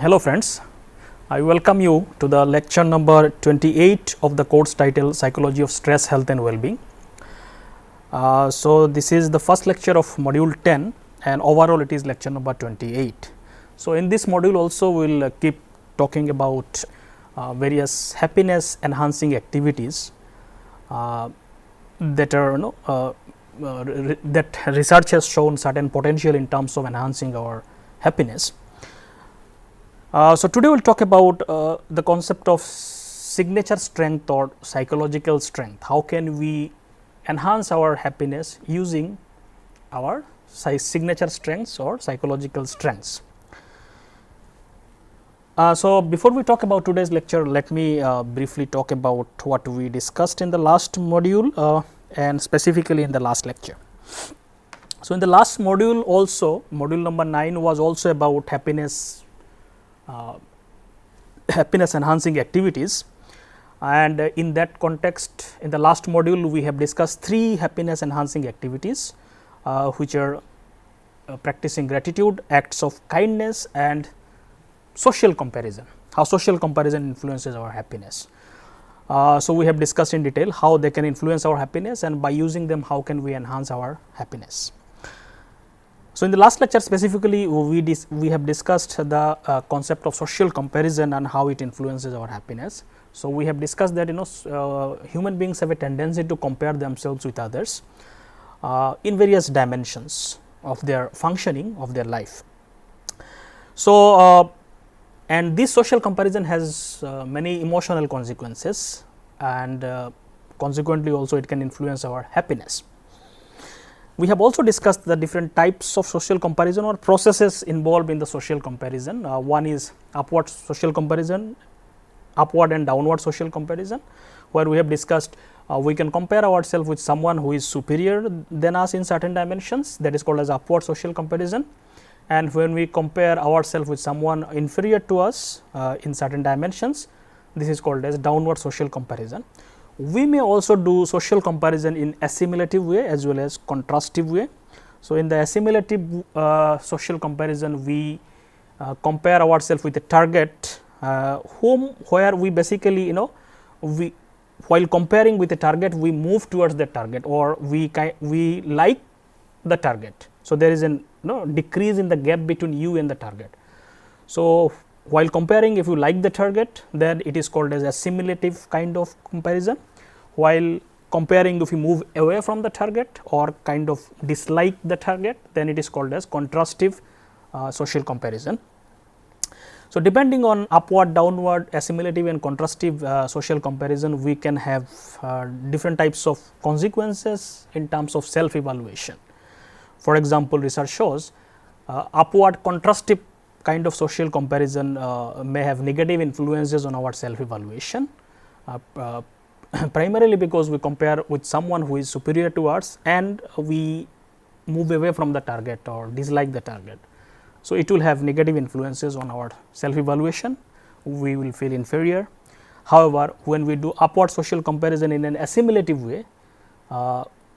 Hello friends, I welcome you to the lecture number 28 of the course title Psychology of Stress, Health and Well-being. So, this is the first lecture of module 10 and overall it is lecture number 28. So, in this module also we will keep talking about various happiness enhancing activities that are that research has shown certain potential in terms of enhancing our happiness. So, today we will talk about the concept of signature strength or psychological strength. How can we enhance our happiness using our signature strengths or psychological strengths. So, before we talk about today's lecture, let me briefly talk about what we discussed in the last module and specifically in the last lecture. So, in the last module also, module number 9 was also about happiness enhancing activities, and in that context in the last module we have discussed 3 happiness enhancing activities which are practicing gratitude, acts of kindness and social comparison, how social comparison influences our happiness. So, we have discussed in detail how they can influence our happiness and by using them how can we enhance our happiness. So, in the last lecture specifically we have discussed the concept of social comparison and how it influences our happiness. So, we have discussed that human beings have a tendency to compare themselves with others in various dimensions of their functioning of their life. So, and this social comparison has many emotional consequences and consequently also it can influence our happiness. We have also discussed the different types of social comparison or processes involved in the social comparison. One is upward social comparison, upward and downward social comparison, where we have discussed we can compare ourselves with someone who is superior than us in certain dimensions, that is called as upward social comparison, and when we compare ourselves with someone inferior to us in certain dimensions, this is called as downward social comparison. We may also do social comparison in assimilative way as well as contrastive way. So, in the assimilative social comparison we compare ourselves with a target where we basically we while comparing with a target we move towards the target or we like the target. So, there is an decrease in the gap between you and the target. So, while comparing if you like the target then it is called as assimilative kind of comparison, while comparing if you move away from the target or kind of dislike the target then it is called as contrastive social comparison. So, depending on upward, downward, assimilative and contrastive social comparison we can have different types of consequences in terms of self evaluation. For example, research shows upward contrastive kind of social comparison may have negative influences on our self evaluation, primarily because we compare with someone who is superior to us and we move away from the target or dislike the target. So, it will have negative influences on our self evaluation, we will feel inferior. However, when we do upward social comparison in an assimilative way,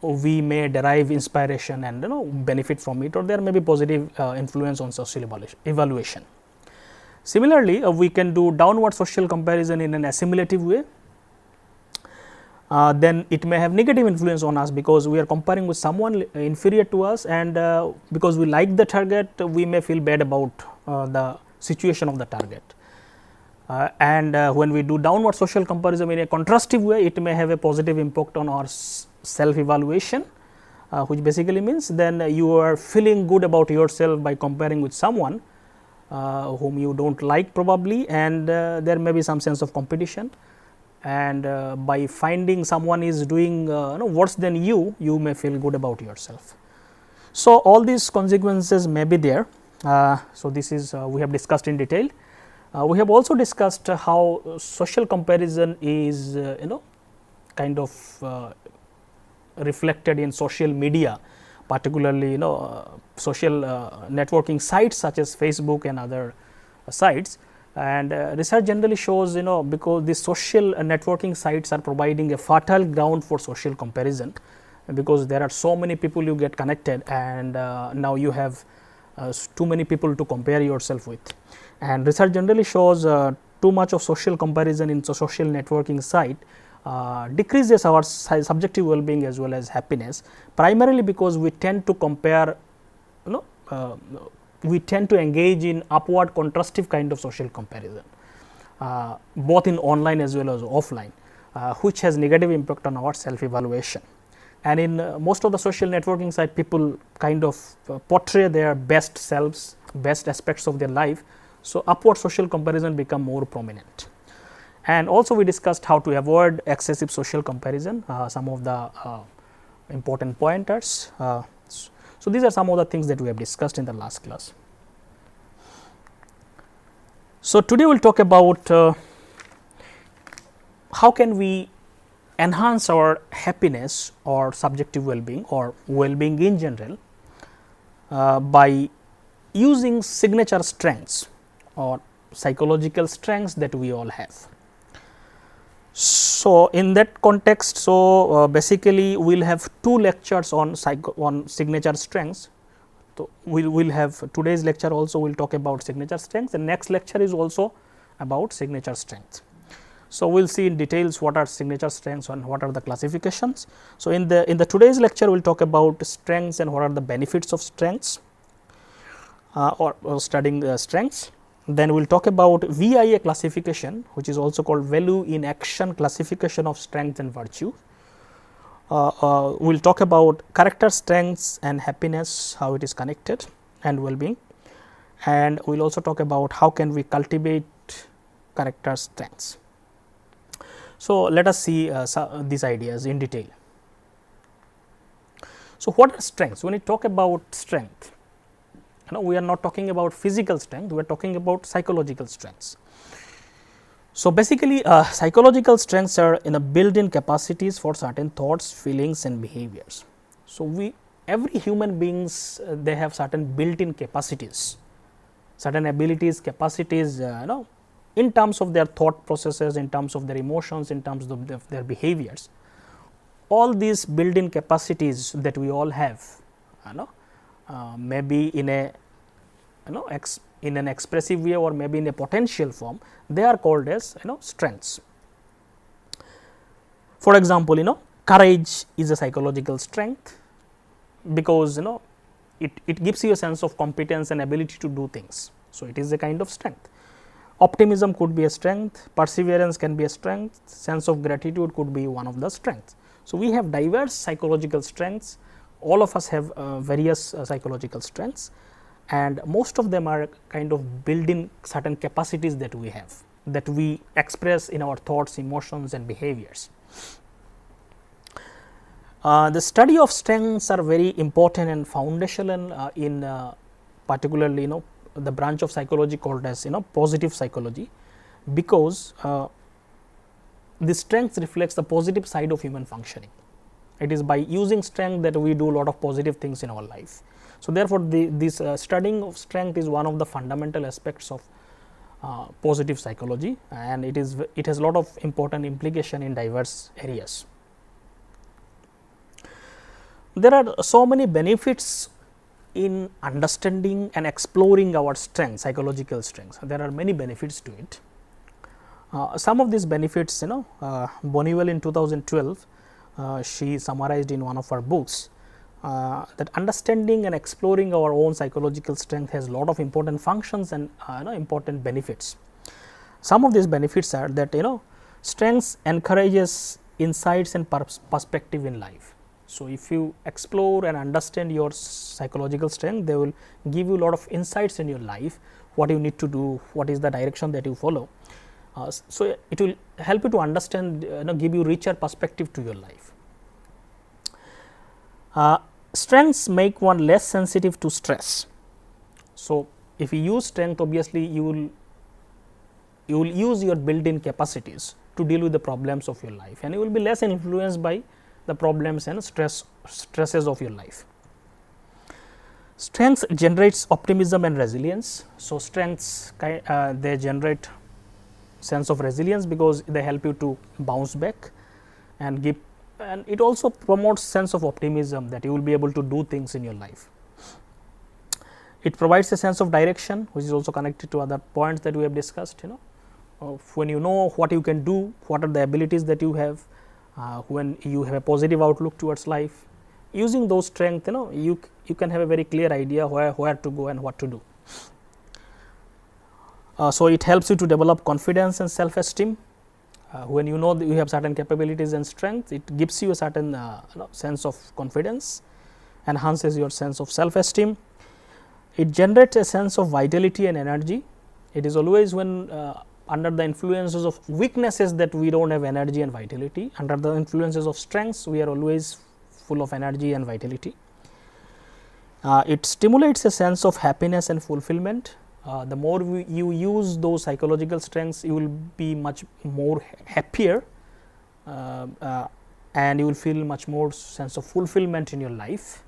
we may derive inspiration and benefit from it, or there may be positive influence on social evaluation. Similarly, we can do downward social comparison in an assimilative way, then it may have negative influence on us because we are comparing with someone inferior to us, and because we like the target we may feel bad about the situation of the target. And when we do downward social comparison in a contrastive way, it may have a positive impact on our self evaluation, which basically means then you are feeling good about yourself by comparing with someone whom you do not like probably, and there may be some sense of competition, and by finding someone is doing worse than you, you may feel good about yourself. So, all these consequences may be there. So, this is we have discussed in detail. We have also discussed how social comparison is kind of reflected in social media, particularly social networking sites such as Facebook and other sites, and research generally shows because these social networking sites are providing a fertile ground for social comparison, because there are so many people you get connected, and now you have too many people to compare yourself with. And research generally shows too much of social comparison in social networking site decreases our subjective well-being as well as happiness, primarily because we tend to compare, we tend to engage in upward contrastive kind of social comparison, both in online as well as offline, which has negative impact on our self evaluation. And in most of the social networking site, people kind of portray their best selves, best aspects of their life. So, upward social comparison become more prominent. And also we discussed how to avoid excessive social comparison, some of the important pointers. So, these are some of the things that we have discussed in the last class. So, today we will talk about how can we enhance our happiness or subjective well-being or well-being in general by using signature strengths or psychological strengths that we all have. So, in that context, so basically we will have two lectures on signature strengths. So, we will have today's lecture also will talk about signature strengths, and next lecture is also about signature strengths. So, we will see in details what are signature strengths and what are the classifications. So, in the today's lecture we will talk about strengths and what are the benefits of strengths or studying strengths. Then we will talk about VIA classification, which is also called value in action classification of strength and virtue. We will talk about character strengths and happiness, how it is connected and well-being, and we will also talk about how can we cultivate character strengths. So, let us see these ideas in detail. So, what are strengths? When we talk about strength, we are not talking about physical strength, we are talking about psychological strengths. So, basically psychological strengths are built-in capacities for certain thoughts, feelings and behaviors. So, every human beings they have certain built-in capacities, certain abilities, capacities in terms of their thought processes, in terms of their emotions, in terms of their behaviors. All these built-in capacities that we all have, maybe in a in an expressive way or maybe in a potential form, they are called as strengths. For example, courage is a psychological strength because it gives you a sense of competence and ability to do things. So, it is a kind of strength. Optimism could be a strength, perseverance can be a strength, sense of gratitude could be one of the strengths. So, we have diverse psychological strengths, all of us have various psychological strengths, and most of them are kind of built-in certain capacities that we have, that we express in our thoughts, emotions and behaviors. The study of strengths are very important and foundational in particularly the branch of psychology called as positive psychology, because the strengths reflects the positive side of human functioning. It is by using strength that we do a lot of positive things in our life. So, therefore, this studying of strength is one of the fundamental aspects of positive psychology, and it has a lot of important implication in diverse areas. There are so many benefits in understanding and exploring our strengths, psychological strengths. There are many benefits to it. Some of these benefits, Boniwell in 2012, she summarized in one of her books that understanding and exploring our own psychological strength has a lot of important functions and important benefits. Some of these benefits are that strengths encourages insights and perspective in life. So, if you explore and understand your psychological strength, they will give you a lot of insights in your life, what you need to do, what is the direction that you follow. So, it will help you to understand, give you richer perspective to your life. Strengths make one less sensitive to stress. So, if you use strength, obviously you will use your built-in capacities to deal with the problems of your life, and you will be less influenced by the problems and stresses of your life. Strengths generates optimism and resilience. So, strengths they generate sense of resilience because they help you to bounce back and give, and it also promotes sense of optimism that you will be able to do things in your life. It provides a sense of direction, which is also connected to other points that we have discussed. When you know what you can do, what are the abilities that you have, when you have a positive outlook towards life, using those strengths, you can have a very clear idea where to go and what to do. So it helps you to develop confidence and self-esteem. When you know that you have certain capabilities and strengths, it gives you a certain sense of confidence, enhances your sense of self-esteem. It generates a sense of vitality and energy. It is always when under the influences of weaknesses that we don't have energy and vitality. Under the influences of strengths, we are always full of energy and vitality. It stimulates a sense of happiness and fulfillment. The more you use those psychological strengths, you will be much more happier, and you will feel much more sense of fulfillment in your life.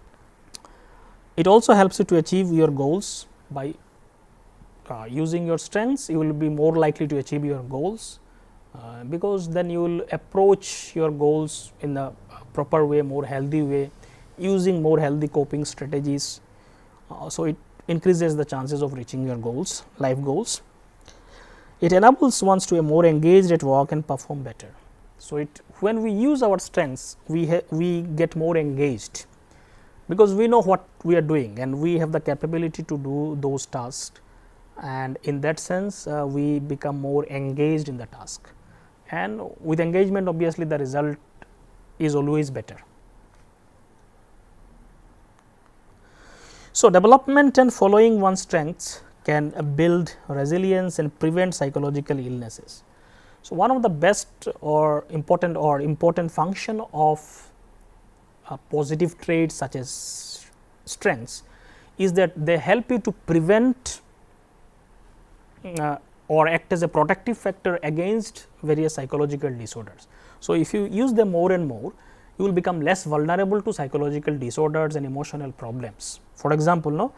It also helps you to achieve your goals. By using your strengths, you will be more likely to achieve your goals, because then you will approach your goals in a proper way, more healthy way, using more healthy coping strategies. So it increases the chances of reaching your goals, life goals. It enables one to be more engaged at work and perform better. So when we use our strengths, we get more engaged, because we know what we are doing and we have the capability to do those tasks, and in that sense we become more engaged in the task, and with engagement obviously the result is always better. So, development and following one's strengths can build resilience and prevent psychological illnesses. So, one of the best or important function of positive traits such as strengths is that they help you to prevent or act as a protective factor against various psychological disorders. So, if you use them more and more, you will become less vulnerable to psychological disorders and emotional problems. For example,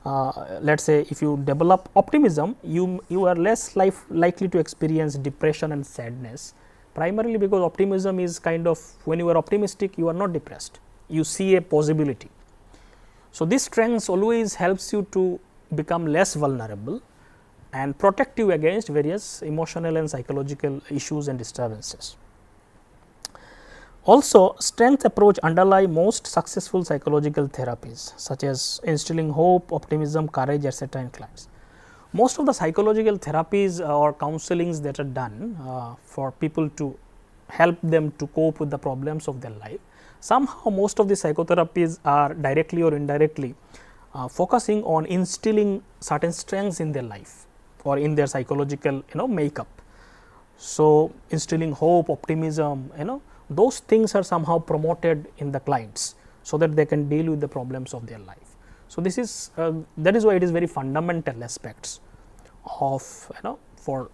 let us say if you develop optimism, you are less likely to experience depression and sadness, primarily because optimism is kind of, when you are optimistic, you are not depressed, you see a possibility. So, this strength always helps you to become less vulnerable and protect you against various emotional and psychological issues and disturbances. Also, strength approach underlie most successful psychological therapies such as instilling hope, optimism, courage, etc. in clients. Most of the psychological therapies or counselings that are done for people to help them to cope with the problems of their life, somehow most of the psychotherapies are directly or indirectly focusing on instilling certain strengths in their life or in their psychological makeup. So, instilling hope, optimism, those things are somehow promoted in the clients, so that they can deal with the problems of their life. So, this is that is why it is very fundamental aspects of for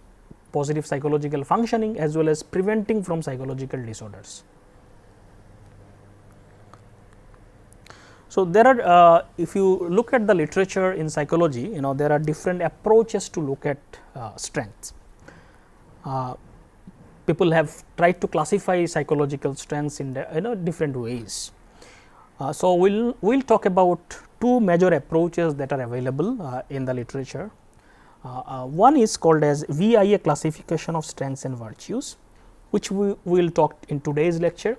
positive psychological functioning as well as preventing from psychological disorders. So, there are if you look at the literature in psychology, there are different approaches to look at strengths. People have tried to classify psychological strengths in different ways. So, we'll talk about two major approaches that are available in the literature. One is called as VIA classification of strengths and virtues, which we will talk in today's lecture,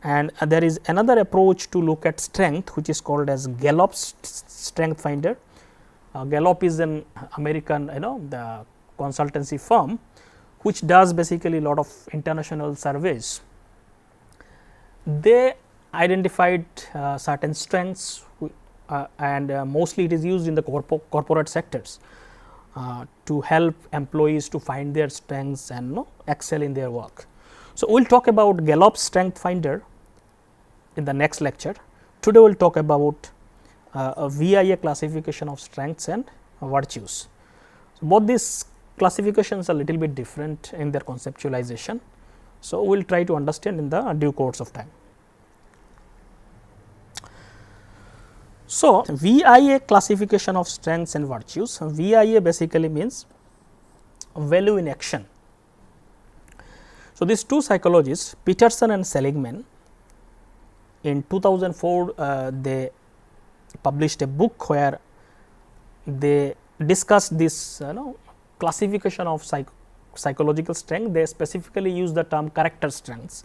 and there is another approach to look at strength, which is called as Gallup's strength finder. Gallup is an American the consultancy firm which does basically a lot of international surveys. They identified certain strengths and mostly it is used in the corporate sectors to help employees to find their strengths and excel in their work. So, we will talk about Gallup's strength finder in the next lecture. Today, we will talk about a VIA classification of strengths and virtues. So, both these classifications are a little bit different in their conceptualization. So, we will try to understand in the due course of time. So, VIA classification of strengths and virtues. VIA basically means value in action. So, these two psychologists, Peterson and Seligman, in 2004 they published a book where they discussed this classification of psychological strength. They specifically use the term character strengths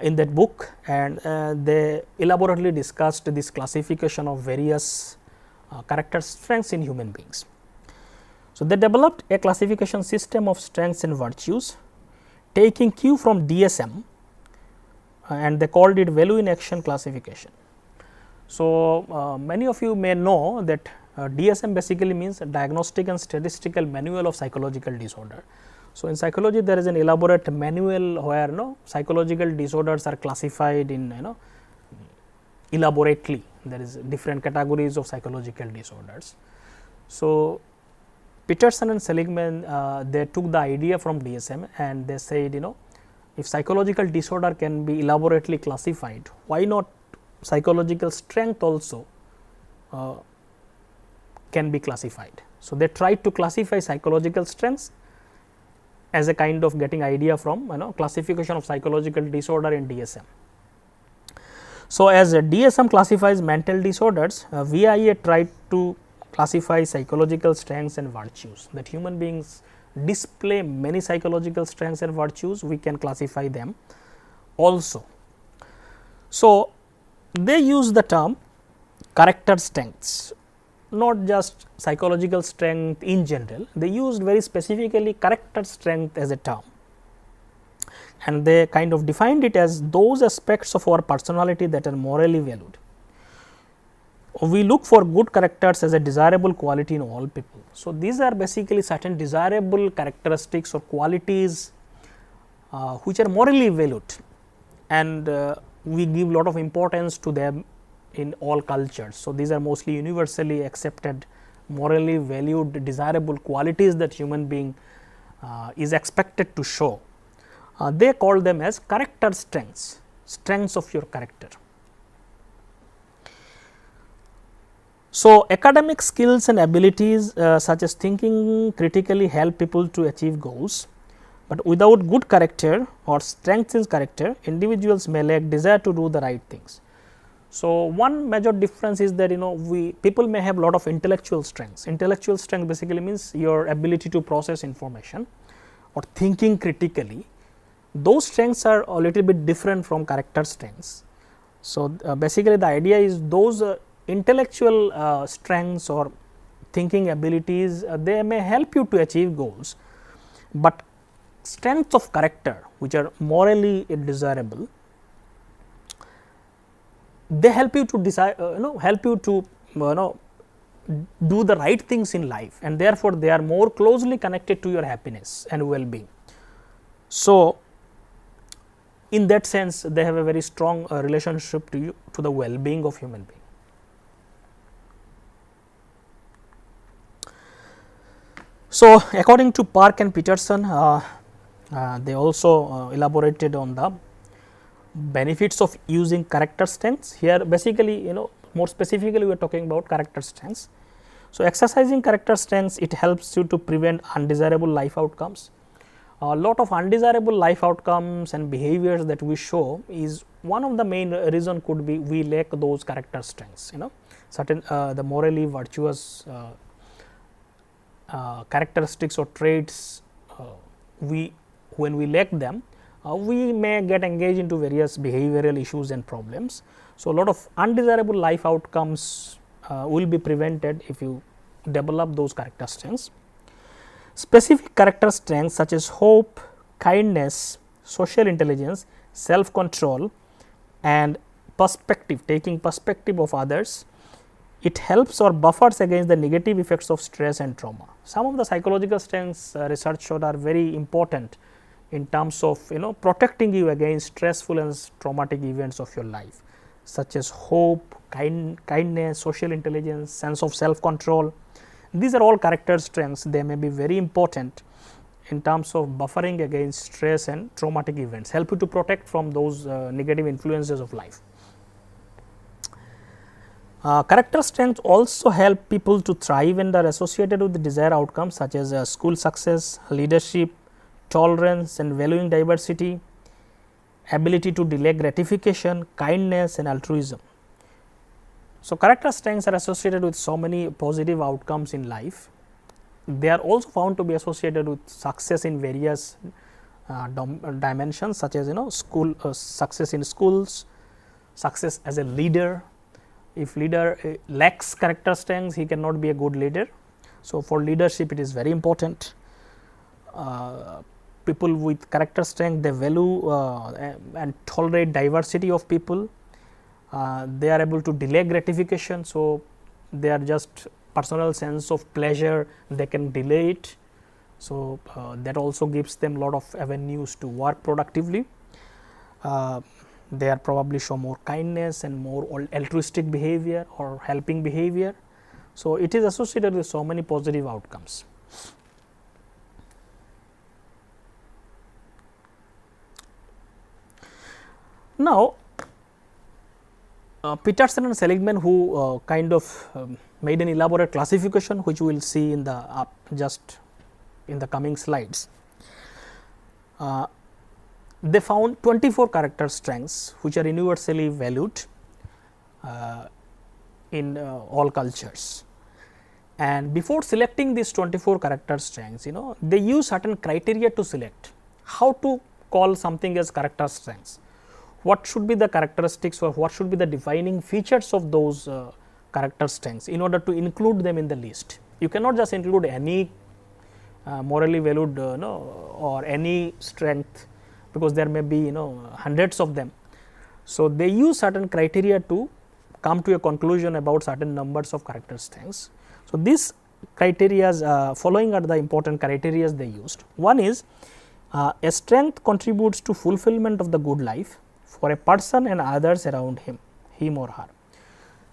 in that book, and they elaborately discussed this classification of various character strengths in human beings. So, they developed a classification system of strengths and virtues taking cue from DSM, and they called it value in action classification. So, many of you may know that DSM basically means Diagnostic and Statistical Manual of Psychological Disorder. So, in psychology there is an elaborate manual where psychological disorders are classified in elaborately. There is different categories of psychological disorders. So, Peterson and Seligman they took the idea from DSM and they said if psychological disorder can be elaborately classified, why not psychological strength also can be classified. So, they tried to classify psychological strengths as a kind of getting idea from classification of psychological disorder in DSM. So, as DSM classifies mental disorders, VIA tried to classify psychological strengths and virtues, that human beings display many psychological strengths and virtues, we can classify them also. So, they use the term character strengths, not just psychological strength in general, they used very specifically character strength as a term, and they kind of defined it as those aspects of our personality that are morally valued. We look for good characters as a desirable quality in all people. So, these are basically certain desirable characteristics or qualities which are morally valued, and we give lot of importance to them in all cultures. So, these are mostly universally accepted, morally valued, desirable qualities that human being is expected to show. They call them as character strengths, strengths of your character. So, academic skills and abilities such as thinking critically help people to achieve goals, but without good character or strength in character, individuals may lack desire to do the right things. So, one major difference is that people may have lot of intellectual strengths. Intellectual strength basically means your ability to process information or thinking critically. Those strengths are a little bit different from character strengths. So, basically the idea is those intellectual strengths or thinking abilities they may help you to achieve goals, but strengths of character which are morally desirable, they help you to decide help you to do the right things in life, and therefore, they are more closely connected to your happiness and well-being. So, in that sense they have a very strong relationship to the well-being of human being. So, according to Park and Peterson, they also elaborated on the benefits of using character strengths. Here basically more specifically we are talking about character strengths. So, exercising character strengths, it helps you to prevent undesirable life outcomes. A lot of undesirable life outcomes and behaviors that we show is one of the main reason could be we lack those character strengths, certain the morally virtuous characteristics or traits, when we lack them, we may get engaged into various behavioral issues and problems. So, a lot of undesirable life outcomes will be prevented if you develop those character strengths. Specific character strengths such as hope, kindness, social intelligence, self control and perspective, taking perspective of others, it helps or buffers against the negative effects of stress and trauma. Some of the psychological strengths research showed are very important in terms of protecting you against stressful and traumatic events of your life, such as hope, kindness, social intelligence, sense of self control. These are all character strengths. They may be very important in terms of buffering against stress and traumatic events, help you to protect from those negative influences of life. Character strengths also help people to thrive and are associated with the desired outcomes such as school success, leadership, tolerance and valuing diversity, ability to delay gratification, kindness and altruism. So, character strengths are associated with so many positive outcomes in life. They are also found to be associated with success in various dimensions, such as school success in schools, success as a leader. If leader lacks character strengths, he cannot be a good leader. So, for leadership it is very important. People with character strength, they value and tolerate diversity of people. They are able to delay gratification. So, they are just personal sense of pleasure, they can delay it. So, that also gives them lot of avenues to work productively. They are probably show more kindness and more altruistic behavior or helping behavior. So, it is associated with so many positive outcomes. Now, Peterson and Seligman, who kind of made an elaborate classification, which we will see in the just in the coming slides. They found 24 character strengths which are universally valued in all cultures. And before selecting these 24 character strengths, they use certain criteria to select how to call something as character strengths. What should be the characteristics or what should be the defining features of those character strengths in order to include them in the list. You cannot just include any morally valued or any strength, because there may be hundreds of them. So, they use certain criteria to come to a conclusion about certain numbers of character strengths. So, these criteria following are the important criteria they used. One is a strength contributes to fulfillment of the good life for a person and others around him or her.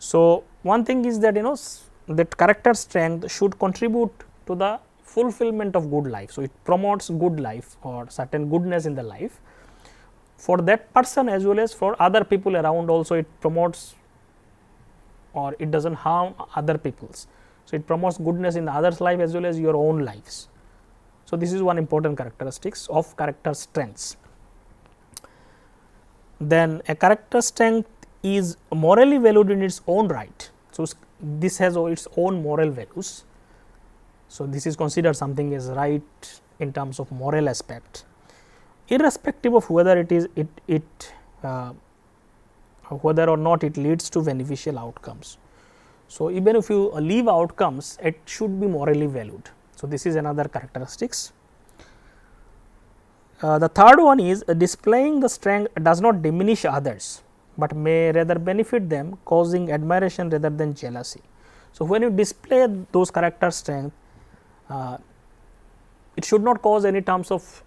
So, one thing is that that character strength should contribute to the fulfillment of good life. So, it promotes good life or certain goodness in the life for that person as well as for other people around. Also, it promotes or it does not harm other people's. So, it promotes goodness in others' life as well as your own lives. So, this is one important characteristics of character strengths. Then a character strength is morally valued in its own right. So, this has its own moral values. So, this is considered something as right in terms of moral aspect, irrespective of whether it is whether or not it leads to beneficial outcomes. So, even if you leave outcomes, it should be morally valued. So, this is another characteristics. The third one is displaying the strength does not diminish others, but may rather benefit them, causing admiration rather than jealousy. So, when you display those character strength, it should not cause any terms of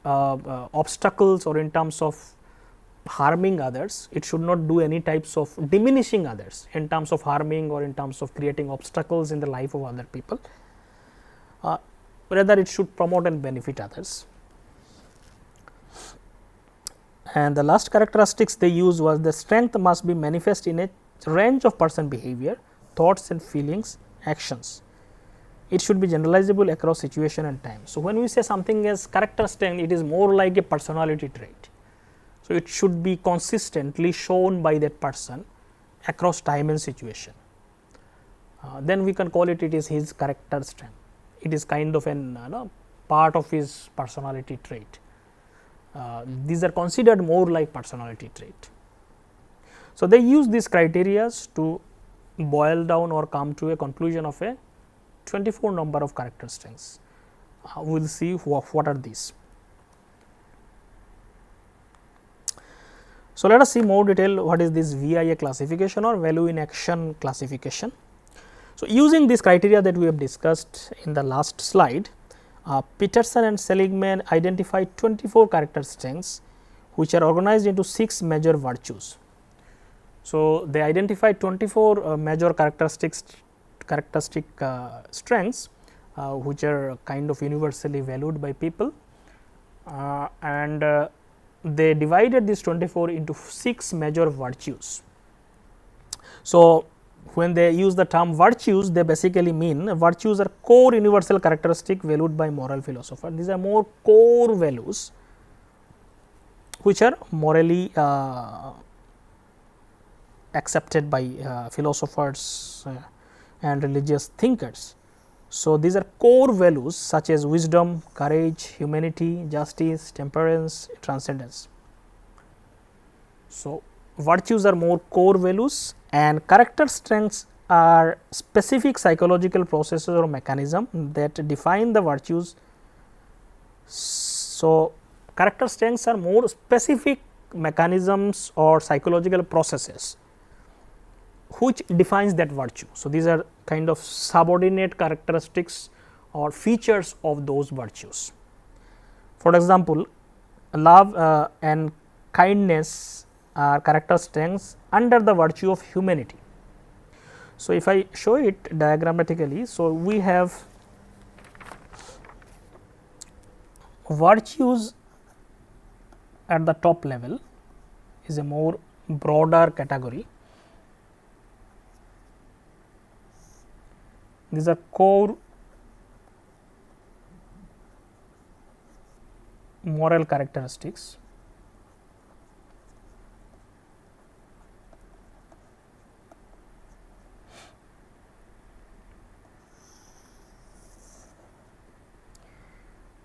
obstacles or in terms of harming others. It should not do any types of diminishing others in terms of harming or in terms of creating obstacles in the life of other people. Rather, it should promote and benefit others. And the last characteristics they used was the strength must be manifest in a range of person behavior, thoughts and feelings, actions. It should be generalizable across situation and time. So, when we say something as character strength, it is more like a personality trait. So, it should be consistently shown by that person across time and situation. Then we can call it is his character strength. It is kind of an part of his personality trait. These are considered more like personality trait. So, they use these criteria to boil down or come to a conclusion of a 24 number of character strengths. We will see what are these. So, let us see more detail what is this VIA classification or value in action classification. So, using this criteria that we have discussed in the last slide, Peterson and Seligman identified 24 character strengths which are organized into 6 major virtues. So, they identified 24 major characteristic strengths which are kind of universally valued by people, and they divided these 24 into 6 major virtues. So, when they use the term virtues, they basically mean virtues are core universal characteristic valued by moral philosopher. These are more core values which are morally accepted by philosophers and religious thinkers. So, these are core values such as wisdom, courage, humanity, justice, temperance, transcendence. So, virtues are more core values, and character strengths are specific psychological processes or mechanism that define the virtues. So, character strengths are more specific mechanisms or psychological processes which defines that virtue. So, these are kind of subordinate characteristics or features of those virtues. For example, love and kindness are character strengths under the virtue of humanity. So, if I show it diagrammatically, so we have virtues at the top level is a more broader category. These are core moral characteristics.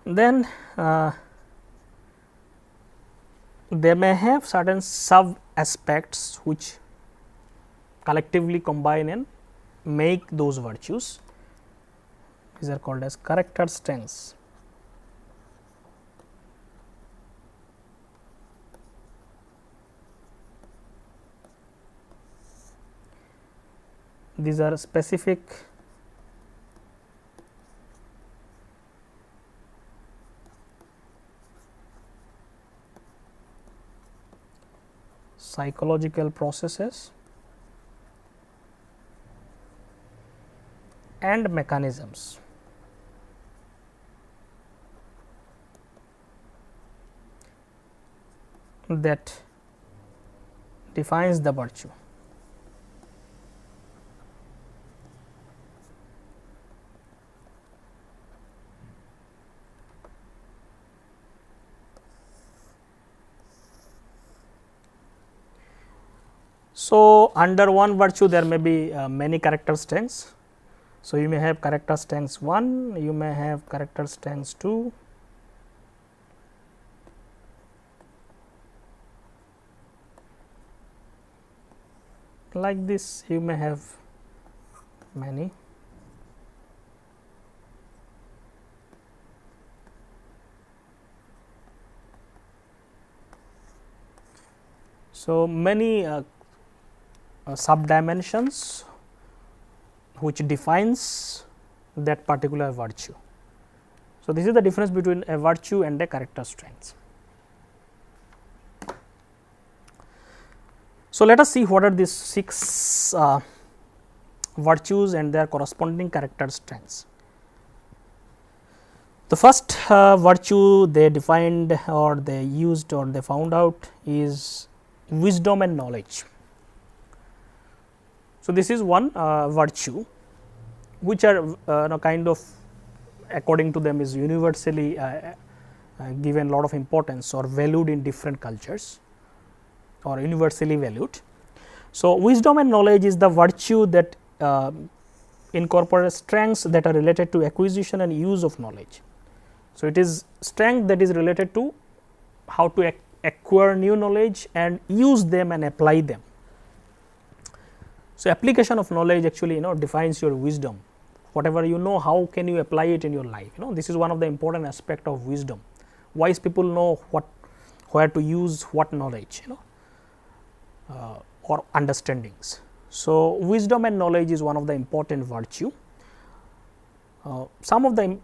Then they may have certain sub aspects which collectively combine and make those virtues. These are called as character strengths. These are specific psychological processes and mechanisms that defines the virtue. So, under one virtue there may be many character strengths. So, you may have character strengths 1, you may have character strengths 2, like this you may have many. So, many sub dimensions which defines that particular virtue. So, this is the difference between a virtue and a character strength. So, let us see what are these 6 virtues and their corresponding character strengths. The first virtue they defined or they used or they found out is wisdom and knowledge. So, this is one virtue which are kind of according to them is universally given lot of importance or valued in different cultures or universally valued. So, wisdom and knowledge is the virtue that incorporates strengths that are related to acquisition and use of knowledge. So, it is strength that is related to how to acquire new knowledge and use them and apply them. So, application of knowledge actually defines your wisdom. Whatever you know, how can you apply it in your life? This is one of the important aspect of wisdom. Wise people know where to use what knowledge, or understandings. So, wisdom and knowledge is one of the important virtue. Some of the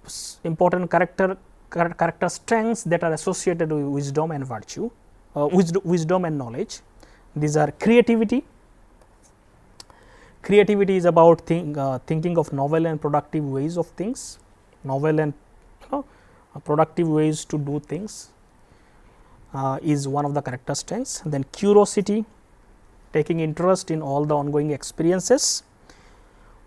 important character strengths that are associated with wisdom and virtue, wisdom and knowledge. These are creativity. Creativity is about thinking of novel and productive ways of things, novel and productive ways to do things is one of the character strengths. Then curiosity, taking interest in all the ongoing experiences,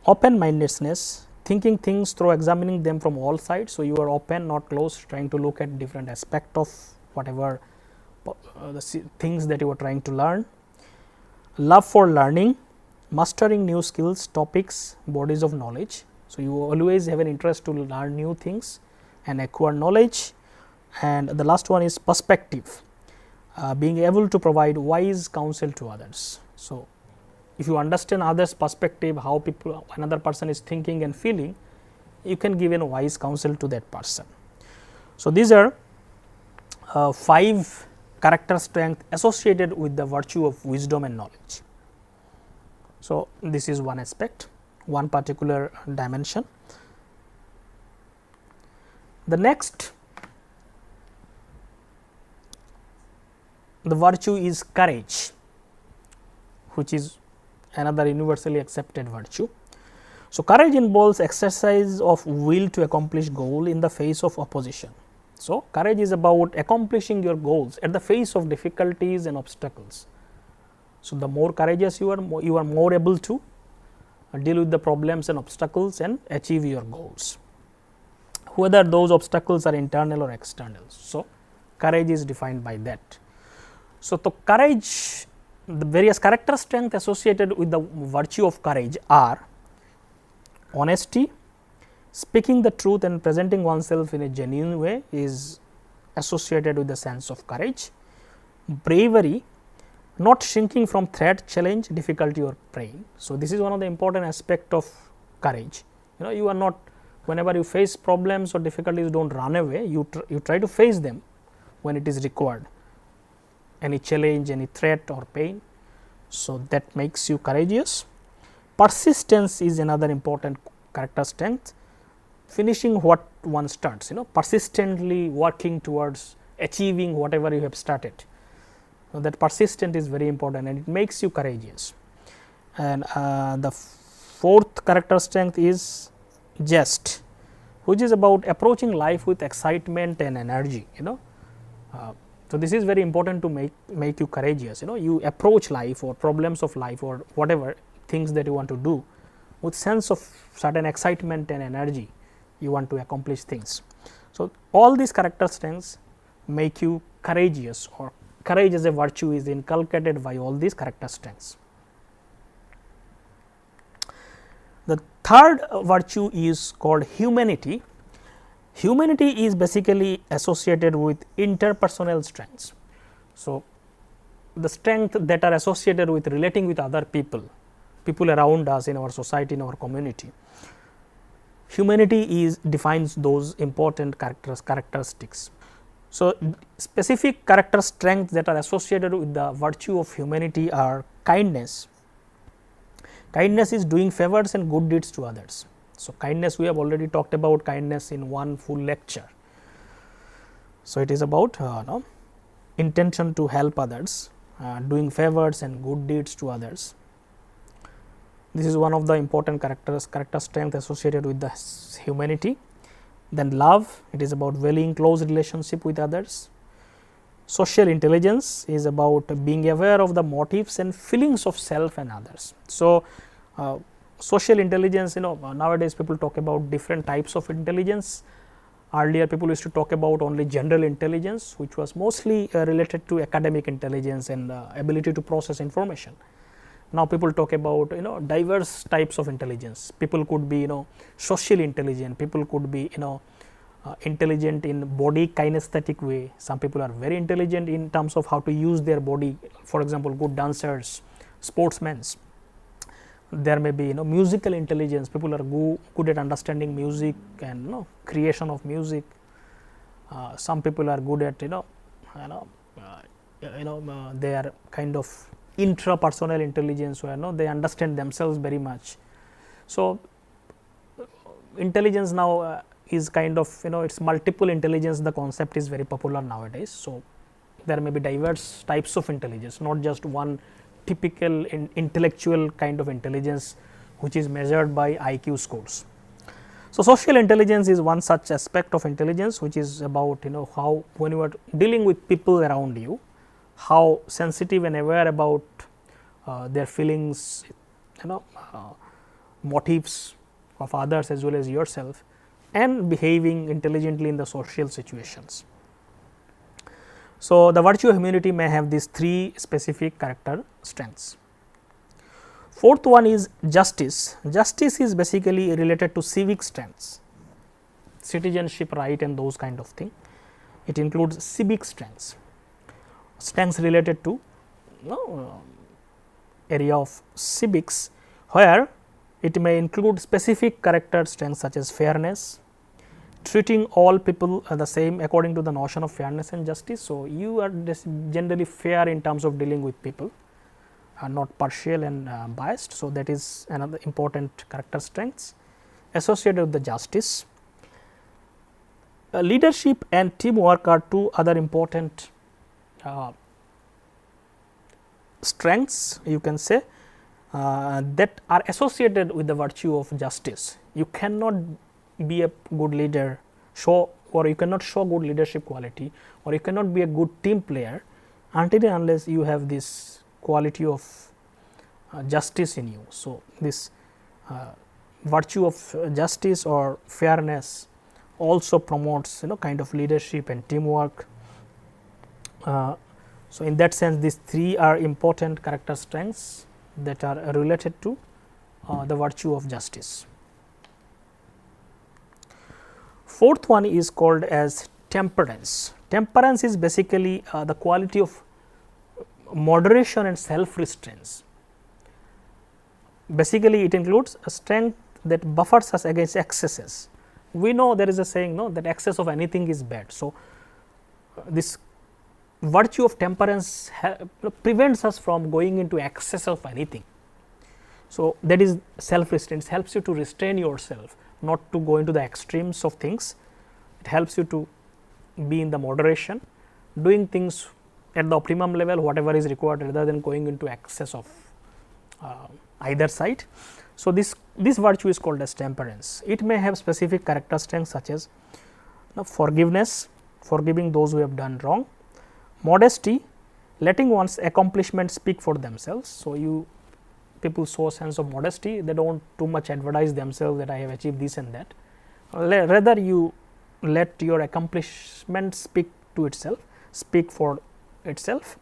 open mindedness, thinking things through, examining them from all sides. So, you are open, not closed, trying to look at different aspect of whatever the things that you are trying to learn. love for learning, mastering new skills, topics, bodies of knowledge. So, you always have an interest to learn new things and acquire knowledge. And the last one is perspective, being able to provide wise counsel to others. So, if you understand others' perspective, how another person is thinking and feeling, you can give a wise counsel to that person. So, these are 5 character strength associated with the virtue of wisdom and knowledge. So, this is one aspect, one particular dimension. The next, the virtue is courage, which is another universally accepted virtue. So, courage involves exercise of will to accomplish goal in the face of opposition. So, courage is about accomplishing your goals at the face of difficulties and obstacles. So, the more courageous you are more able to deal with the problems and obstacles and achieve your goals, whether those obstacles are internal or external. So, courage is defined by that. So, the courage, the various character strengths associated with the virtue of courage are honesty, speaking the truth and presenting oneself in a genuine way is associated with the sense of courage. Bravery, not shrinking from threat, challenge, difficulty or pain. So, this is one of the important aspect of courage. You are not, whenever you face problems or difficulties, don't run away, you try to face them when it is required, any challenge, any threat or pain. So, that makes you courageous. Persistence is another important character strength, finishing what one starts, persistently working towards achieving whatever you have started. So, that persistent is very important and it makes you courageous. And the fourth character strength is jest, which is about approaching life with excitement and energy. So, this is very important to make you courageous. You approach life or problems of life or whatever things that you want to do with sense of certain excitement and energy. You want to accomplish things. So, all these character strengths make you courageous, or courage as a virtue is inculcated by all these character strengths. The third virtue is called humanity. Humanity is basically associated with interpersonal strengths. So, the strength that are associated with relating with other people around us in our society, in our community. Humanity defines those important characteristics. So, specific character strengths that are associated with the virtue of humanity are kindness. Kindness is doing favors and good deeds to others. So, kindness, we have already talked about kindness in one full lecture. So, it is about intention to help others, doing favors and good deeds to others. This is one of the important character strength associated with the humanity. Then love, it is about valuing close relationship with others. Social intelligence is about being aware of the motives and feelings of self and others. So, social intelligence, nowadays people talk about different types of intelligence. Earlier people used to talk about only general intelligence, which was mostly related to academic intelligence and ability to process information. Now, people talk about diverse types of intelligence. People could be socially intelligent, people could be intelligent in body kinesthetic way. Some people are very intelligent in terms of how to use their body, for example, good dancers, sportsmen. There may be musical intelligence, people are good at understanding music and creation of music. Some people are good at they are kind of intrapersonal intelligence, where they understand themselves very much. So, intelligence now is kind of it's multiple intelligence. The concept is very popular nowadays. So, there may be diverse types of intelligence, not just one typical intellectual kind of intelligence which is measured by IQ scores. So, social intelligence is one such aspect of intelligence, which is about how, when you are dealing with people around you, how sensitive and aware about their feelings, motives of others as well as yourself, and behaving intelligently in the social situations. So, the virtue of humanity may have these 3 specific character strengths. Fourth one is justice. Justice is basically related to civic strengths, citizenship right and those kind of thing. It includes civic strengths, strengths related to area of civics, where it may include specific character strengths such as fairness, treating all people the same according to the notion of fairness and justice. So, you are generally fair in terms of dealing with people, not partial and biased. So, that is another important character strengths associated with the justice. Leadership and teamwork are two other important strengths, you can say, that are associated with the virtue of justice. You cannot be a good leader, or you cannot show good leadership quality, or you cannot be a good team player until and unless you have this quality of justice in you. So, this virtue of justice or fairness also promotes kind of leadership and teamwork. So, in that sense these three are important character strengths that are related to the virtue of justice. Fourth one is called as temperance. Temperance is basically the quality of moderation and self restraints. Basically, it includes a strength that buffers us against excesses. We know there is a saying that excess of anything is bad. So, this virtue of temperance prevents us from going into excess of anything. So, that is self restraint, helps you to restrain yourself, not to go into the extremes of things. It helps you to be in the moderation, doing things at the optimum level, whatever is required, rather than going into excess of either side. So, this virtue is called as temperance. It may have specific character strengths such as forgiveness, forgiving those who have done wrong, modesty, letting one's accomplishments speak for themselves. So, people show a sense of modesty, they do not too much advertise themselves that I have achieved this and that, rather you let your accomplishment speak to itself, speak for itself.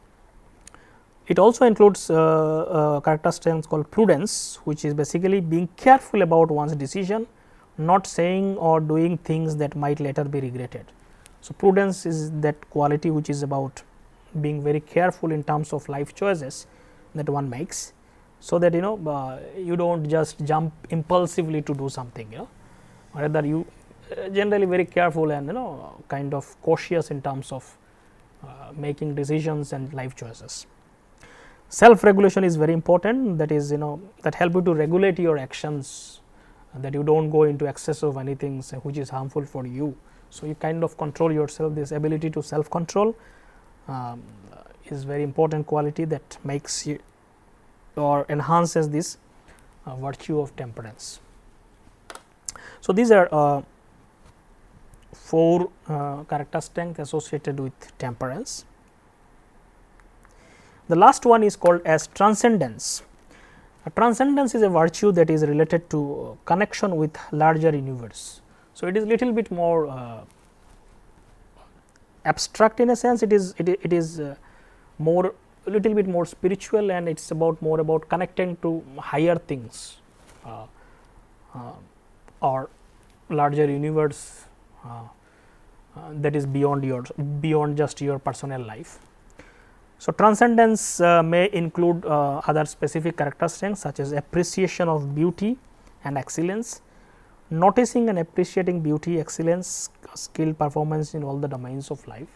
It also includes character strengths called prudence, which is basically being careful about one's decision, not saying or doing things that might later be regretted. So, prudence is that quality which is about being very careful in terms of life choices that one makes, so that you do not just jump impulsively to do something, rather you generally very careful and kind of cautious in terms of making decisions and life choices. Self regulation is very important, that is that help you to regulate your actions, that you do not go into excess of anything which is harmful for you. So, you kind of control yourself. This ability to self control is very important quality that makes you or enhances this virtue of temperance. So, these are four character strengths associated with temperance. The last one is called as transcendence. Transcendence is a virtue that is related to connection with larger universe. So, it is little bit more abstract in a sense. It is more little bit more spiritual, and it is more about connecting to higher things or larger universe that is beyond just your personal life. So, transcendence may include other specific character strengths such as appreciation of beauty and excellence, noticing and appreciating beauty, excellence, skill, performance in all the domains of life.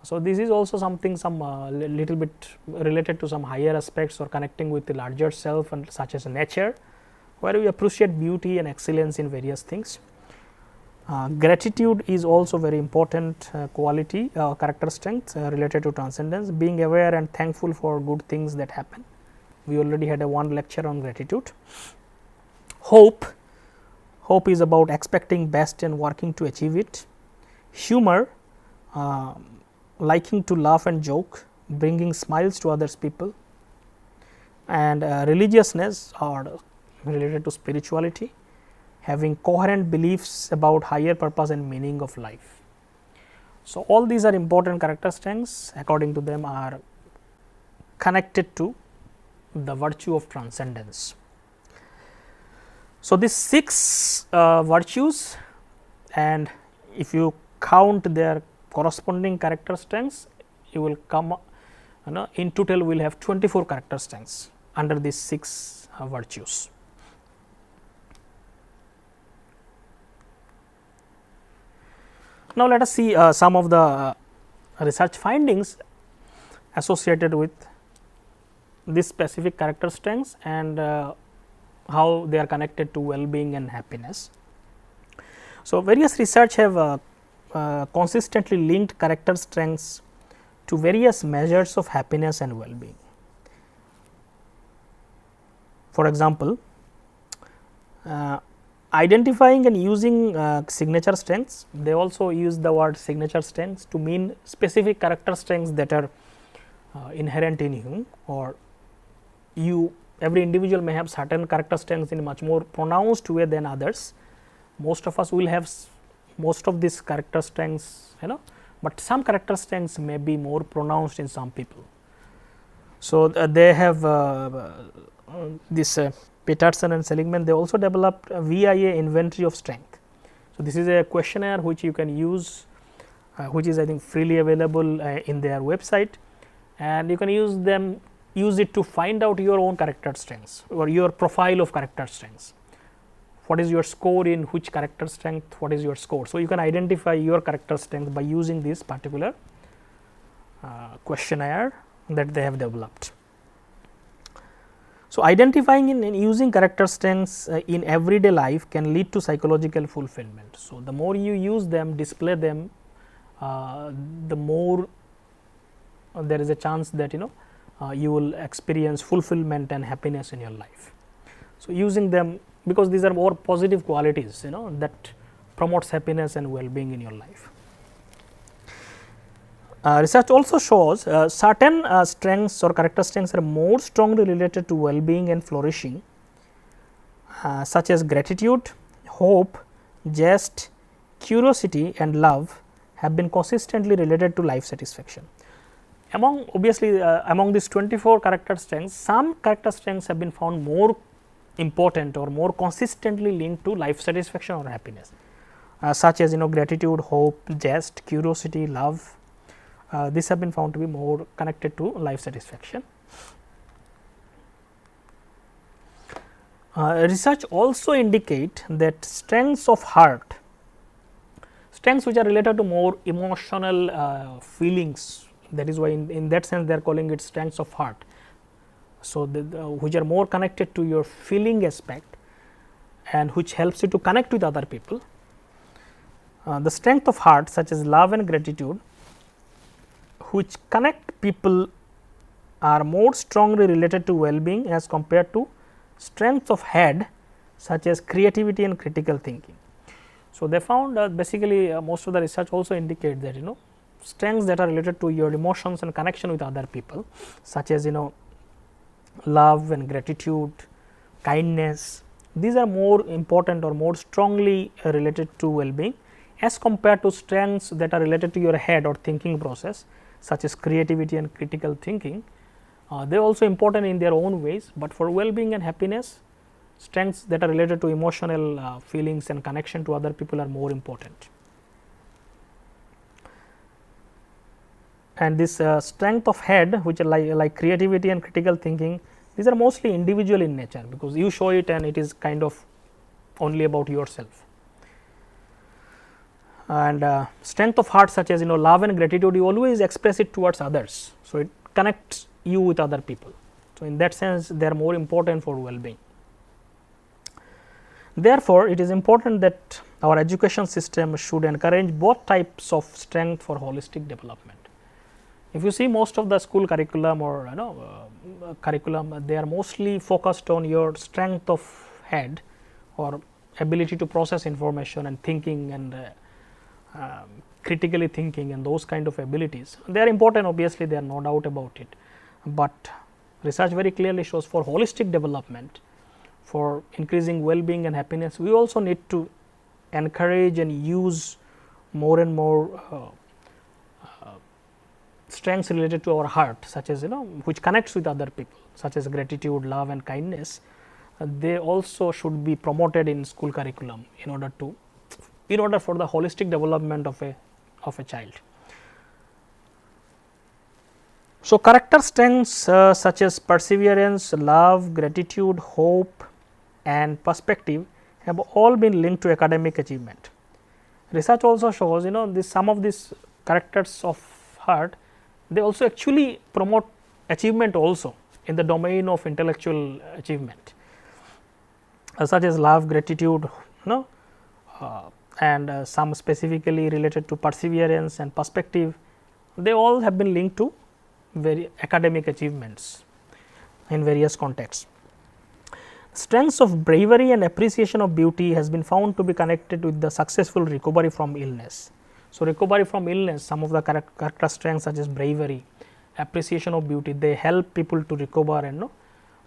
So, this is also something little bit related to some higher aspects or connecting with the larger self, and such as nature, where we appreciate beauty and excellence in various things. Gratitude is also very important quality, character strength related to transcendence, being aware and thankful for good things that happen. We already had one lecture on gratitude. Hope is about expecting best and working to achieve it. Humor, liking to laugh and joke, bringing smiles to others people. And religiousness are related to spirituality, having coherent beliefs about higher purpose and meaning of life. So, all these are important character strengths, according to them, are connected to the virtue of transcendence. So, these 6 virtues, and if you count their corresponding character strengths, you will come in total we will have 24 character strengths under these 6 virtues. Now, let us see some of the research findings associated with this specific character strengths and how they are connected to well-being and happiness. So, various research have consistently linked character strengths to various measures of happiness and well-being. For example, identifying and using signature strengths, they also use the word signature strengths to mean specific character strengths that are inherent in you, or every individual may have certain character strengths in a much more pronounced way than others. Most of us will have most of these character strengths, but some character strengths may be more pronounced in some people. So, they have this Peterson and Seligman, they also developed a VIA inventory of strength. So, this is a questionnaire which you can use, which is I think freely available in their website, and you can use it to find out your own character strengths or your profile of character strengths. What is your score in which character strength, what is your score. So, you can identify your character strength by using this particular questionnaire that they have developed. So, identifying and using character strengths in everyday life can lead to psychological fulfillment. So, the more you use them, display them, the more there is a chance that you will experience fulfillment and happiness in your life. So, using them, because these are more positive qualities that promotes happiness and well-being in your life. Research also shows certain strengths or character strengths are more strongly related to well-being and flourishing, such as gratitude, hope, jest, curiosity and love have been consistently related to life satisfaction. Among these 24 character strengths, some character strengths have been found more important or more consistently linked to life satisfaction or happiness, such as gratitude, hope, jest, curiosity, love. These have been found to be more connected to life satisfaction. Research also indicate that strengths of heart, strengths which are related to more emotional feelings, that is why in that sense they are calling it strengths of heart. So, which are more connected to your feeling aspect and which helps you to connect with other people. The strength of heart such as love and gratitude, which connect people, are more strongly related to well-being as compared to strengths of head such as creativity and critical thinking. So, they found basically most of the research also indicate that strengths that are related to your emotions and connection with other people, such as love and gratitude, kindness, these are more important or more strongly related to well-being as compared to strengths that are related to your head or thinking process, such as creativity and critical thinking. They are also important in their own ways, but for well-being and happiness, strengths that are related to emotional feelings and connection to other people are more important. And this strength of head, which are like creativity and critical thinking, these are mostly individual in nature, because you show it and it is kind of only about yourself. And strength of heart such as love and gratitude, you always express it towards others. So, it connects you with other people. So, in that sense they are more important for well-being. Therefore, it is important that our education system should encourage both types of strength for holistic development. If you see most of the school curriculum or curriculum, they are mostly focused on your strength of head or ability to process information and thinking and critically thinking and those kind of abilities. They are important, obviously there are no doubt about it, but research very clearly shows for holistic development, for increasing well-being and happiness, we also need to encourage and use more and more strengths related to our heart, such as which connects with other people, such as gratitude, love and kindness, they also should be promoted in school curriculum in order for the holistic development of a child. So, character strengths such as perseverance, love, gratitude, hope and perspective have all been linked to academic achievement. Research also shows some of these characters of heart, they also actually promote achievement also in the domain of intellectual achievement, such as love, gratitude, and some specifically related to perseverance and perspective. They all have been linked to very academic achievements in various contexts. Strengths of bravery and appreciation of beauty has been found to be connected with the successful recovery from illness. So, recovery from illness, some of the character strengths such as bravery, appreciation of beauty, they help people to recover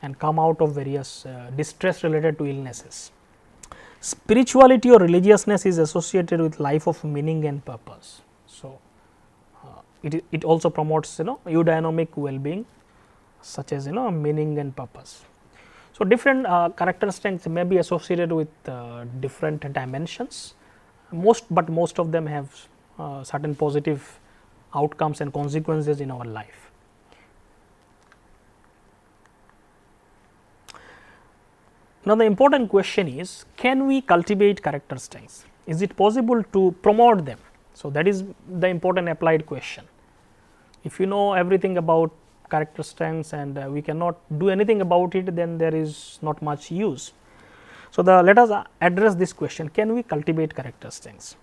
and come out of various distress related to illnesses. Spirituality or religiousness is associated with life of meaning and purpose. So, it also promotes eudaimoc well-being, such as meaning and purpose. So, different character strengths may be associated with different dimensions. But most of them have certain positive outcomes and consequences in our life. Now, the important question is, can we cultivate character strengths? Is it possible to promote them? So, that is the important applied question. If you know everything about character strengths and we cannot do anything about it, then there is not much use. So, let us address this question, can we cultivate character strengths?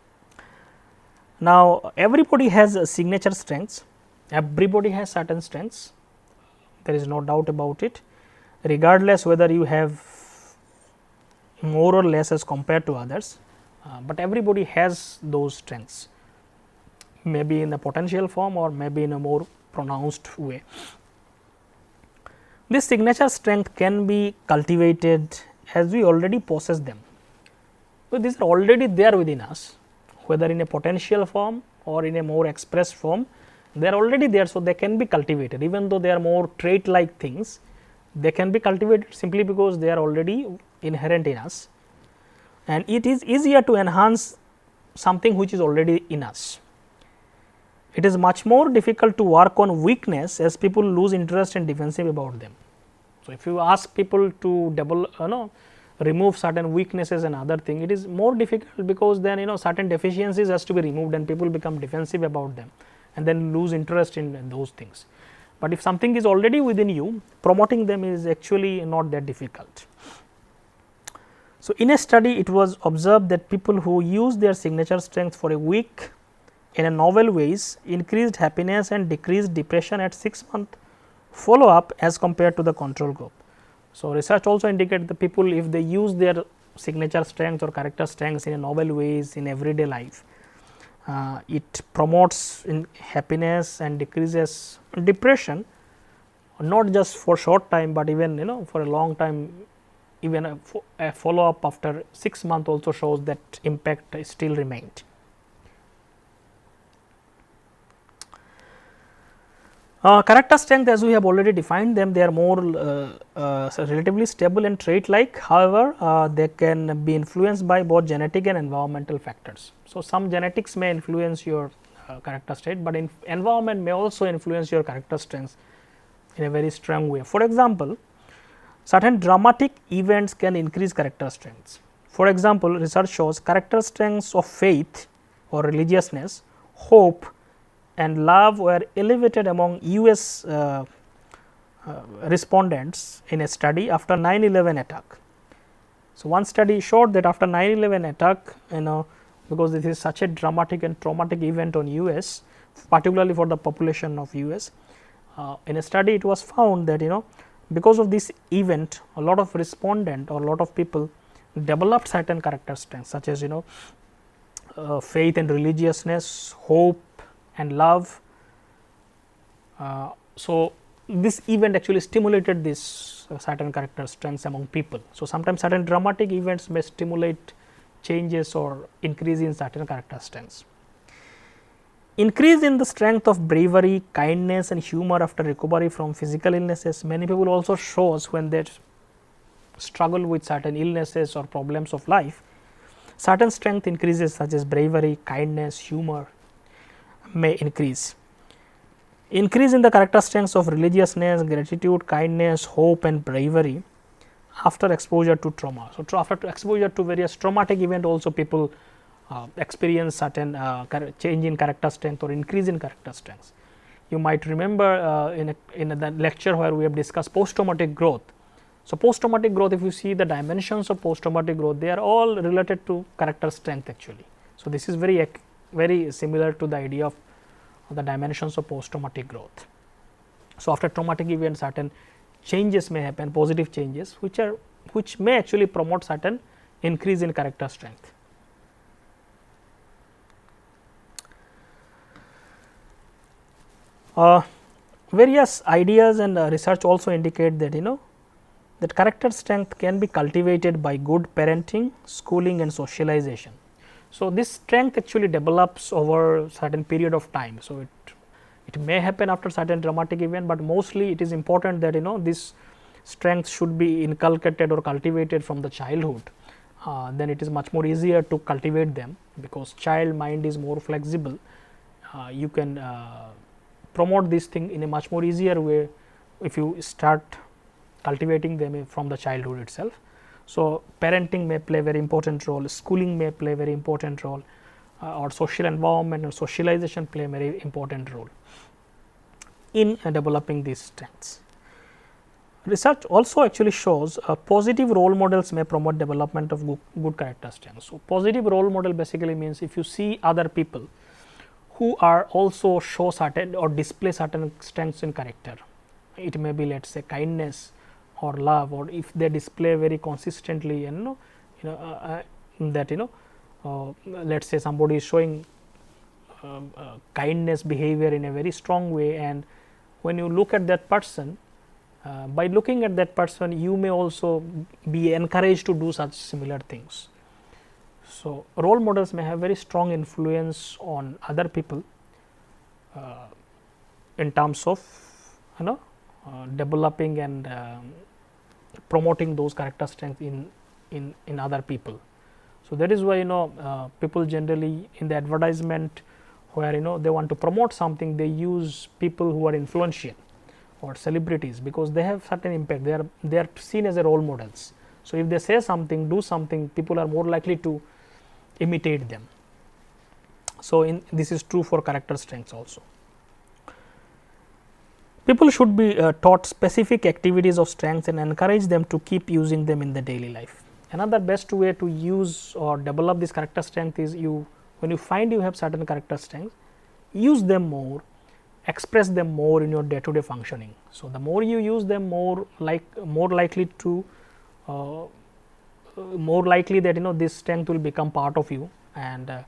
Now, everybody has signature strengths, everybody has certain strengths, there is no doubt about it, regardless whether you have more or less as compared to others, but everybody has those strengths, maybe in a potential form or maybe in a more pronounced way. This signature strength can be cultivated as we already possess them. So, these are already there within us, whether in a potential form or in a more expressed form, they are already there. So, they can be cultivated, even though they are more trait like things, they can be cultivated simply because they are already inherent in us, and it is easier to enhance something which is already in us. It is much more difficult to work on weakness as people lose interest and defensive about them. So, if you ask people to develop, remove certain weaknesses and other thing, it is more difficult because then certain deficiencies has to be removed and people become defensive about them and then lose interest in those things. But if something is already within you, promoting them is actually not that difficult. So, in a study it was observed that people who use their signature strength for a week in a novel ways increased happiness and decreased depression at 6-month follow up as compared to the control group. So, research also indicated the people, if they use their signature strengths or character strengths in a novel ways in everyday life, it promotes in happiness and decreases depression, not just for short time, but even for a long time. Even a follow up after 6 months also shows that impact still remained. Character strength, as we have already defined them, they are more relatively stable and trait like. However, they can be influenced by both genetic and environmental factors. So, some genetics may influence your character trait, but environment may also influence your character strengths in a very strong way. For example, certain dramatic events can increase character strengths. For example, research shows character strengths of faith or religiousness, hope and love were elevated among US respondents in a study after 9/11 attack. So, one study showed that after 9/11 attack, because this is such a dramatic and traumatic event on US, particularly for the population of US, in a study it was found that because of this event, a lot of respondent or a lot of people developed certain character strengths, such as faith and religiousness, hope and love. So, this event actually stimulated this certain character strengths among people. So, sometimes certain dramatic events may stimulate changes or increase in certain character strengths. Increase in the strength of bravery, kindness and humor after recovery from physical illnesses. Many people also shows when they struggle with certain illnesses or problems of life, certain strength increases such as bravery, kindness, humor may increase. Increase in the character strengths of religiousness, gratitude, kindness, hope and bravery after exposure to trauma. So, after exposure to various traumatic event also people experience certain change in character strength or increase in character strengths. You might remember in the lecture where we have discussed post traumatic growth. So, post traumatic growth, if you see the dimensions of post traumatic growth, they are all related to character strength actually. So, this is very similar to the idea of the dimensions of post traumatic growth. So, after traumatic event certain changes may happen, positive changes which may actually promote certain increase in character strength. Various ideas and research also indicate that that character strength can be cultivated by good parenting, schooling and socialization. So, this strength actually develops over certain period of time. So, it may happen after certain traumatic event, but mostly it is important that this strength should be inculcated or cultivated from the childhood. Then it is much more easier to cultivate them, because child mind is more flexible. You can promote this thing in a much more easier way if you start cultivating them from the childhood itself. So, parenting may play very important role, schooling may play very important role, or social environment or socialization play a very important role in developing these strengths. Research also actually shows positive role models may promote development of good character strengths. So, positive role model basically means if you see other people who are also show certain or display certain strengths in character, it may be let us say kindness or love, or if they display very consistently and that let us say somebody is showing kindness behavior in a very strong way, and when you look at that person, by looking at that person you may also be encouraged to do such similar things. So, role models may have very strong influence on other people in terms of developing and promoting those character strengths in other people. So, that is why people generally in the advertisement where they want to promote something, they use people who are influential or celebrities, because they have certain impact, they are seen as a role models. So, if they say something, do something, people are more likely to imitate them. So, this is true for character strengths also. People should be taught specific activities of strengths and encourage them to keep using them in the daily life. Another best way to use or develop this character strength is when you find you have certain character strengths, use them more, express them more in your day to day functioning. So, the more you use them, more likely that this strength will become part of you, and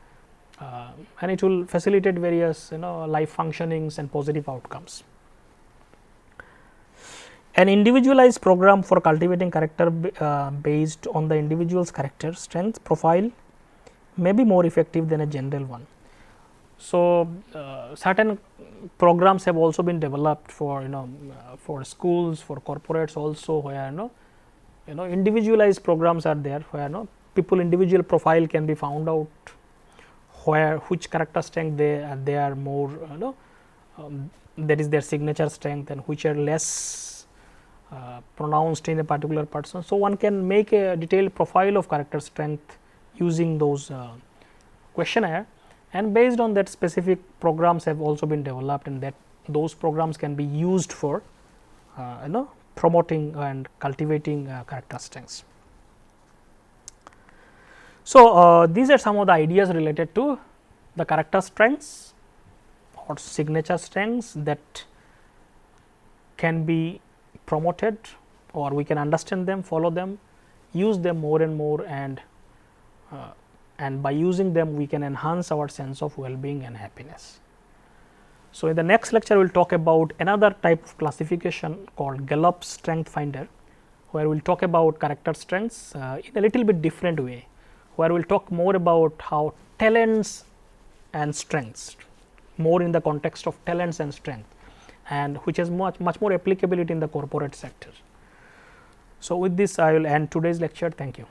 it will facilitate various life functionings and positive outcomes. An individualized program for cultivating character based on the individual's character strength profile may be more effective than a general one. So, certain programs have also been developed for for schools, for corporates also, where individualized programs are there, where people individual profile can be found out, where which character strength they are more that is their signature strength, and which are less pronounced in a particular person. So, one can make a detailed profile of character strength using those questionnaire, and based on that specific programs have also been developed, and that those programs can be used for promoting and cultivating character strengths. So, these are some of the ideas related to the character strengths or signature strengths that can be promoted, or we can understand them, follow them, use them more and more, and by using them we can enhance our sense of well-being and happiness. So, in the next lecture we will talk about another type of classification called Gallup's Strength Finder, where we will talk about character strengths in a little bit different way, where we will talk more about how talents and strengths more in the context of talents and strength, and which has much more applicability in the corporate sector. So, with this I will end today's lecture. Thank you.